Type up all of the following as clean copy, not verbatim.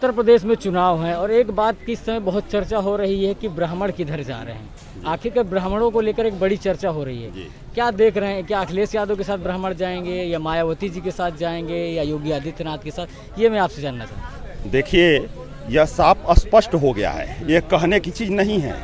उत्तर प्रदेश में चुनाव है और एक बात की इस समय बहुत चर्चा हो रही है कि ब्राह्मण किधर जा रहे हैं। आखिरकार ब्राह्मणों को लेकर एक बड़ी चर्चा हो रही है। क्या देख रहे हैं, क्या अखिलेश यादव के साथ ब्राह्मण जाएंगे या मायावती जी के साथ जाएंगे या योगी आदित्यनाथ के साथ, ये मैं आपसे जानना चाहता हूँ। देखिए, यह साफ स्पष्ट हो गया है, ये कहने की चीज़ नहीं है।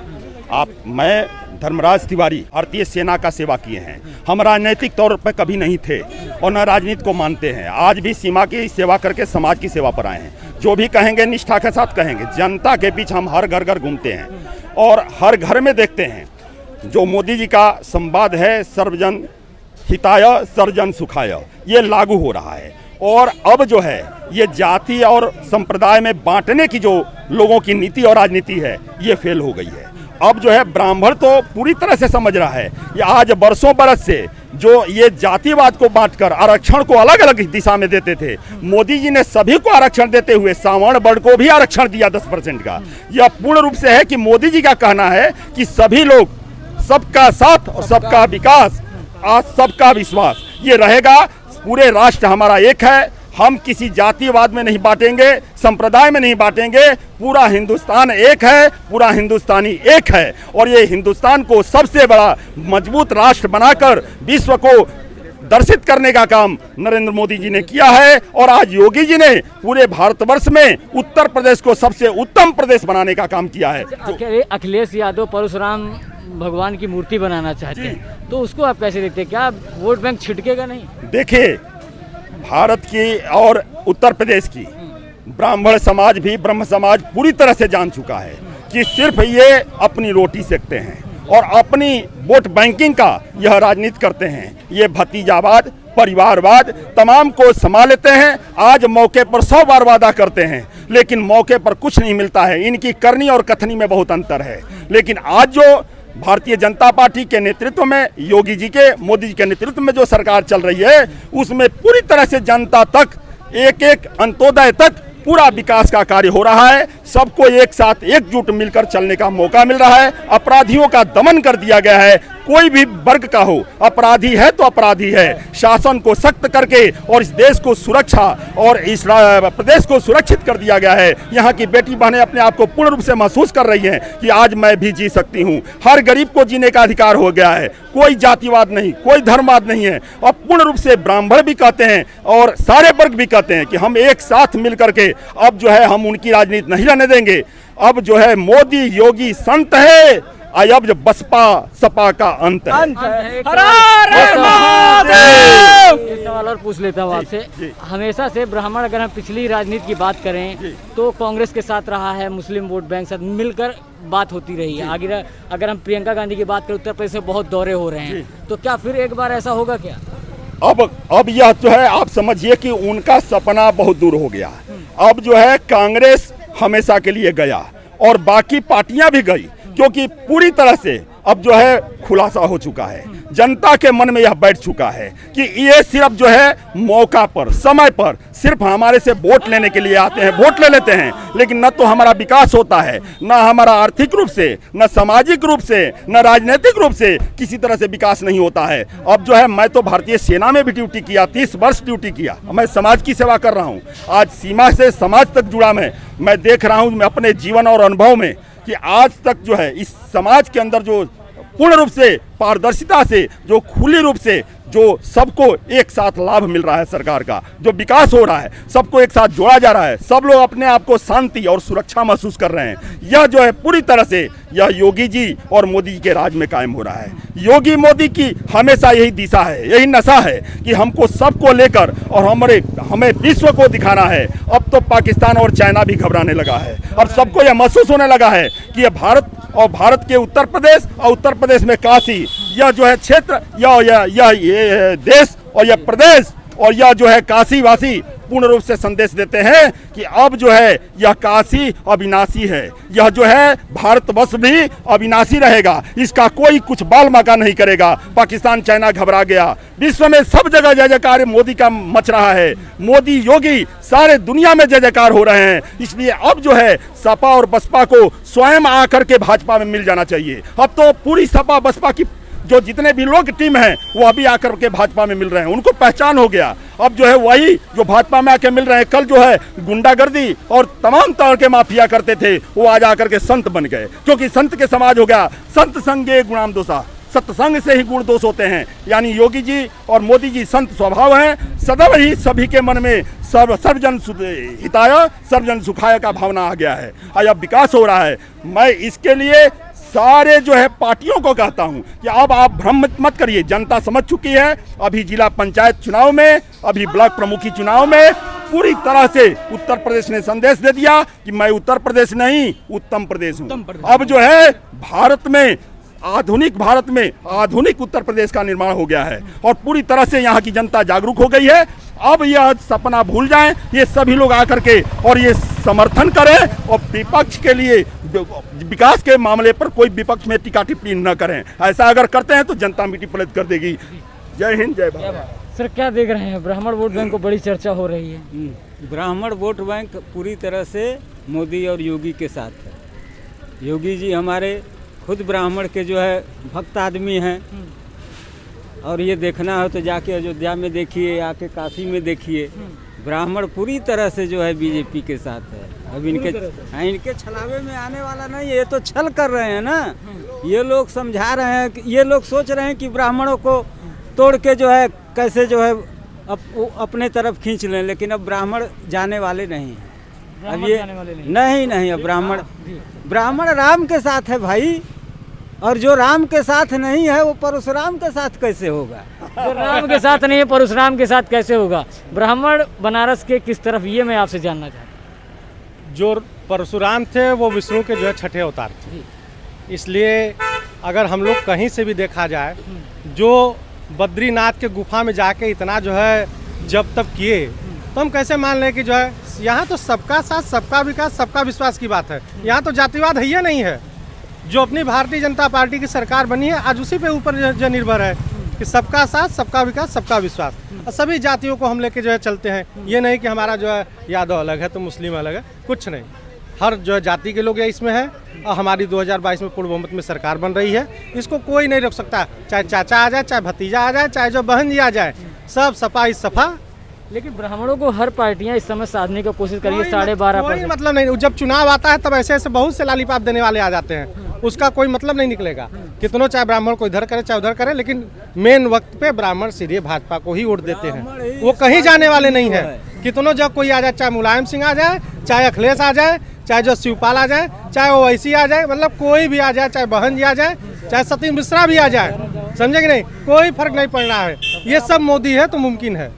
मैं धर्मराज तिवारी भारतीय सेना का सेवा किए हैं। हम राजनीतिक तौर पर कभी नहीं थे और न राजनीति को मानते हैं। आज भी सीमा की सेवा करके समाज की सेवा पर आए हैं। जो भी कहेंगे निष्ठा के साथ कहेंगे। जनता के बीच हम हर घर घर घूमते हैं और हर घर में देखते हैं जो मोदी जी का संवाद है, सर्वजन हिताय सर्वजन सुखाय, ये लागू हो रहा है। और अब जो है ये जाति और संप्रदाय में बांटने की जो लोगों की नीति और राजनीति है, ये फेल हो गई है। अब जो है ब्राह्मण तो पूरी तरह से समझ रहा है ये आज बरसों बरस से जो ये जातिवाद को बांटकर आरक्षण को अलग अलग दिशा में देते थे, मोदी जी ने सभी को आरक्षण देते हुए सावर्ण वर्ण को भी आरक्षण दिया 10% का। यह पूर्ण रूप से है कि मोदी जी का कहना है कि सभी लोग, सबका साथ और सबका विकास, आज सबका विश्वास, ये रहेगा। पूरे राष्ट्र हमारा एक है, हम किसी जातिवाद में नहीं बांटेंगे, संप्रदाय में नहीं बांटेंगे। पूरा हिंदुस्तान एक है, पूरा हिंदुस्तानी एक है और ये हिंदुस्तान को सबसे बड़ा मजबूत राष्ट्र बनाकर विश्व को दर्शित करने का काम नरेंद्र मोदी जी ने किया है। और आज योगी जी ने पूरे भारतवर्ष में उत्तर प्रदेश को सबसे उत्तम प्रदेश बनाने का काम किया है। अखिलेश यादव परशुराम भगवान की मूर्ति बनाना चाहते हैं, तो उसको आप कैसे देखते हैं? क्या वोट बैंक छिटकेगा नहीं? देखिए, भारत की और उत्तर प्रदेश की ब्राह्मण समाज भी, ब्रह्म समाज पूरी तरह से जान चुका है कि सिर्फ ये अपनी रोटी सेकते हैं और अपनी वोट बैंकिंग का यह राजनीति करते हैं। ये भतीजावाद, परिवारवाद तमाम को संभाल लेते हैं। आज मौके पर 100 बार वादा करते हैं लेकिन मौके पर कुछ नहीं मिलता है। इनकी करनी और कथनी में बहुत अंतर है। लेकिन आज जो भारतीय जनता पार्टी के नेतृत्व में, योगी जी के, मोदी जी के नेतृत्व में जो सरकार चल रही है, उसमें पूरी तरह से जनता तक, एक एक अंत्योदय तक पूरा विकास का कार्य हो रहा है। सबको एक साथ एकजुट मिलकर चलने का मौका मिल रहा है। अपराधियों का दमन कर दिया गया है। कोई भी वर्ग का हो, अपराधी है तो अपराधी है। शासन को सख्त करके और इस देश को सुरक्षा और इस प्रदेश को सुरक्षित कर दिया गया है। यहाँ की बेटी बहनें अपने आप को पूर्ण रूप से महसूस कर रही हैं कि आज मैं भी जी सकती हूँ। हर गरीब को जीने का अधिकार हो गया है। कोई जातिवाद नहीं, कोई धर्मवाद नहीं है। और पूर्ण रूप से ब्राह्मण भी कहते हैं और सारे वर्ग भी कहते हैं कि हम एक साथ मिल करके अब जो है हम उनकी राजनीति नहीं रहने देंगे। अब जो है मोदी योगी संत है, अब जो बसपा सपा का अंत है। एक सवाल और पूछ लेता हूँ आपसे। हमेशा से ब्राह्मण, अगर हम पिछली राजनीति की बात करें तो कांग्रेस के साथ रहा है, मुस्लिम वोट बैंक साथ मिलकर बात होती रही है। आगे अगर हम प्रियंका गांधी की बात करें, उत्तर प्रदेश में बहुत दौरे हो रहे हैं, तो क्या फिर एक बार ऐसा होगा क्या? अब यह जो है आप समझिए कि उनका सपना बहुत दूर हो गया। अब जो है कांग्रेस हमेशा के लिए गया और बाकी पार्टियां भी गई, क्योंकि पूरी तरह से अब जो है खुलासा हो चुका है। जनता के मन में यह बैठ चुका है कि ये सिर्फ जो है मौका पर, समय पर सिर्फ हमारे से वोट लेने के लिए आते हैं, वोट ले लेते हैं, लेकिन न तो हमारा विकास होता है, न हमारा आर्थिक रूप से, न सामाजिक रूप से, न राजनीतिक रूप से किसी तरह से विकास नहीं होता है। अब जो है मैं तो भारतीय सेना में भी ड्यूटी किया, 30 वर्ष ड्यूटी किया। मैं समाज की सेवा कर रहा हूँ। आज सीमा से समाज तक जुड़ा मैं देख रहा हूँ, मैं अपने जीवन और अनुभव में कि आज तक जो है इस समाज के अंदर जो पूर्ण रूप से पारदर्शिता से, जो खुली रूप से, जो सबको एक साथ लाभ मिल रहा है, सरकार का जो विकास हो रहा है, सबको एक साथ जोड़ा जा रहा है। सब लोग अपने आप को शांति और सुरक्षा महसूस कर रहे हैं। यह जो है पूरी तरह से यह योगी जी और मोदी जी के राज में कायम हो रहा है। योगी मोदी की हमेशा यही दिशा है, यही नशा है कि हमको सबको लेकर और हमें विश्व को दिखाना है। अब तो पाकिस्तान और चाइना भी घबराने लगा है। अब सबको यह महसूस होने लगा है कि यह भारत और भारत के उत्तर प्रदेश और उत्तर प्रदेश में काशी, यह जो है क्षेत्र, यह देश और यह प्रदेश और यह जो है काशीवासी पूर्ण रूप से संदेश देते हैं कि अब जो है यह काशी अविनाशी है। यह जो है भारतवर्ष भी अविनाशी रहेगा, इसका कोई कुछ बाल मका नहीं करेगा। पाकिस्तान चाइना घबरा गया, विश्व में सब जगह जय जयकार मोदी का मच रहा है। मोदी योगी सारे दुनिया में जय जयकार हो रहे हैं। इसलिए अब जो है सपा और बसपा को स्वयं आकर के भाजपा में मिल जाना चाहिए। अब तो पूरी सपा बसपा की जो जितने भी लोग टीम हैं वो अभी आकर के भाजपा में मिल रहे हैं, उनको पहचान हो गया। अब जो है वही जो भाजपा में आके मिल रहे हैं, कल जो है गुंडागर्दी और तमाम तरह के माफिया करते थे वो आज आकर के संत बन गए, क्योंकि संत के समाज हो गया। संत संगे गुणाम दोषा, सत्संग से ही गुण दोष होते हैं। यानी योगी जी और मोदी जी संत स्वभाव हैं, सदैव ही सभी के मन में सर्वजन हिताय सर्वजन सुखाय का भावना आ गया है। आज अब विकास हो रहा है। मैं इसके लिए सारे जो है पार्टियों को कहता हूं कि अब आप भ्रम मत करिए, जनता समझ चुकी है। अभी जिला पंचायत चुनाव में, अभी ब्लॉक प्रमुखी चुनाव में पूरी तरह से उत्तर प्रदेश ने संदेश दे दिया कि मैं उत्तर प्रदेश नहीं उत्तम प्रदेश हूं। अब जो है भारत में, आधुनिक भारत में आधुनिक उत्तर प्रदेश का निर्माण हो गया है और पूरी तरह से यहाँ की जनता जागरूक हो गई है। अब यह सपना भूल जाएं, ये सभी लोग आकर के और ये समर्थन करें और विपक्ष के लिए विकास के मामले पर कोई विपक्ष में टीका टिप्पणी न करें। ऐसा अगर करते हैं तो जनता मिट्टी पलट कर देगी। जय हिंद, जय भारत। सर क्या देख रहे हैं, ब्राह्मण वोट बैंक को बड़ी चर्चा हो रही है। ब्राह्मण वोट बैंक पूरी तरह से मोदी और योगी के साथ है। योगी जी हमारे खुद ब्राह्मण के जो है भक्त आदमी हैं, और ये देखना हो तो जाके अयोध्या में देखिए, आके काशी में देखिए, ब्राह्मण पूरी तरह से जो है बीजेपी के साथ है। अब इनके छलावे में आने वाला नहीं है, ये तो छल कर रहे हैं ना। ये लोग समझा रहे हैं कि ये लोग सोच रहे हैं कि ब्राह्मणों को तोड़ के जो है कैसे जो है अपने तरफ खींच लें, लेकिन अब ब्राह्मण जाने वाले नहीं हैं। अब ये नहीं, अब ब्राह्मण राम के साथ है भाई, और जो राम के साथ नहीं है वो परशुराम के साथ कैसे होगा। जो राम के साथ नहीं है परशुराम के साथ कैसे होगा। ब्राह्मण बनारस के किस तरफ, ये मैं आपसे जानना चाहता हूँ। जो परशुराम थे वो विष्णु के जो है छठे अवतार थे, इसलिए अगर हम लोग कहीं से भी देखा जाए, जो बद्रीनाथ के गुफा में जाके इतना जो है जब तब किए, तो हम कैसे मान लें कि जो है यहाँ तो सबका साथ सबका विकास सबका विश्वास की बात है। यहाँ तो जातिवाद है ही नहीं है। जो अपनी भारतीय जनता पार्टी की सरकार बनी है आज उसी पे ऊपर जो निर्भर है कि सबका साथ सबका विकास सबका विश्वास, और सभी जातियों को हम लेके जो है चलते हैं। ये नहीं कि हमारा जो है यादव अलग है तो मुस्लिम अलग है, कुछ नहीं। हर जो है जाति के लोग इसमें है, और हमारी 2022 में पूर्ण बहुमत में सरकार बन रही है। इसको कोई नहीं रोक सकता, चाहे चाचा आ जाए, चाहे भतीजा आ जाए, चाहे जो बहन जी आ जाए, सब सपा इस सफा। लेकिन ब्राह्मणों को हर पार्टियां इस समय साधने की कोशिश करिए 12.5%। कोई मतलब नहीं, जब चुनाव आता है तब ऐसे ऐसे बहुत से लालीपाप देने वाले आ जाते हैं, उसका कोई मतलब नहीं निकलेगा। कितनों चाहे ब्राह्मण को इधर करे चाहे उधर करे, लेकिन मेन वक्त पे ब्राह्मण सीधे भाजपा को ही वोट देते हैं, वो कहीं जाने वाले नहीं है। कितनों जब कोई आ जाए, चाहे मुलायम सिंह आ जाए, चाहे अखिलेश आ जाए, चाहे जो शिवपाल आ जाए, चाहे ओवैसी आ जाए, मतलब कोई भी आ जाए, चाहे बहन जी आ जाए, चाहे सतीश मिश्रा भी आ जाए, समझे कि नहीं, कोई फर्क नहीं पड़ रहा है। ये सब मोदी है तो मुमकिन है,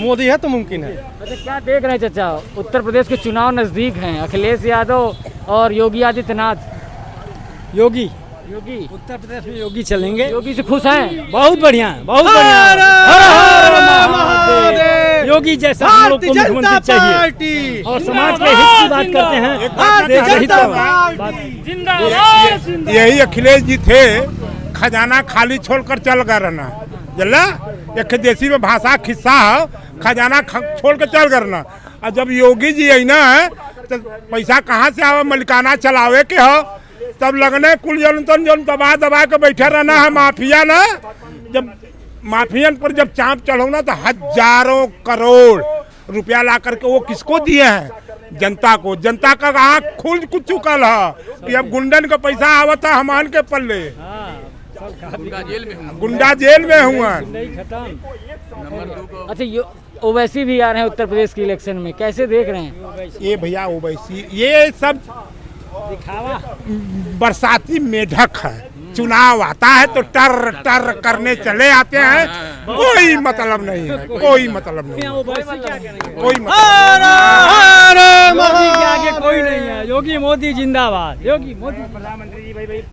मोदी है तो मुमकिन है। अच्छा क्या देख रहे हैं चाचा, उत्तर प्रदेश के चुनाव नजदीक हैं, अखिलेश यादव और योगी आदित्यनाथ। योगी उत्तर प्रदेश में योगी चलेंगे। योगी से खुश हैं? बहुत बढ़िया, बहुत बढ़िया। योगी जैसा हम लोग को मुख्यमंत्री चाहिए, और समाज के हित की बात करते हैं। यही अखिलेश जी थे, खजाना खाली छोड़कर चल गए रहना, जल्ला एक देसी में भाषा खिस्सा है, खजाना छोड़ कर चल करना। और जब योगी जी आई ना तो पैसा कहाँ से आवे, मलिकाना चलावे के हो, तब लगने कुल जन दबा के बैठे रहना है माफिया ना। जब माफियन पर जब चाँप चढ़ो ना तो हजारों करोड़ रुपया ला करके वो किसको दिए हैं, जनता को। जनता का आँख खुल चुकल है कि अब गुंडन का पैसा आवता हमान के पल्ले, गुंडा जेल में हुआ। अच्छा ओवैसी भी आ रहे हैं उत्तर प्रदेश के इलेक्शन में, कैसे देख रहे हैं? ये भैया ओवैसी ये सब दिखावा बरसाती मेढक है। चुनाव आता है तो टर टर करने चले आते हैं, कोई मतलब नहीं है, कोई मतलब नहीं है, कोई मतलब कोई नहीं है। योगी मोदी जिंदाबाद, योगी मोदी प्रधानमंत्री जी भाई।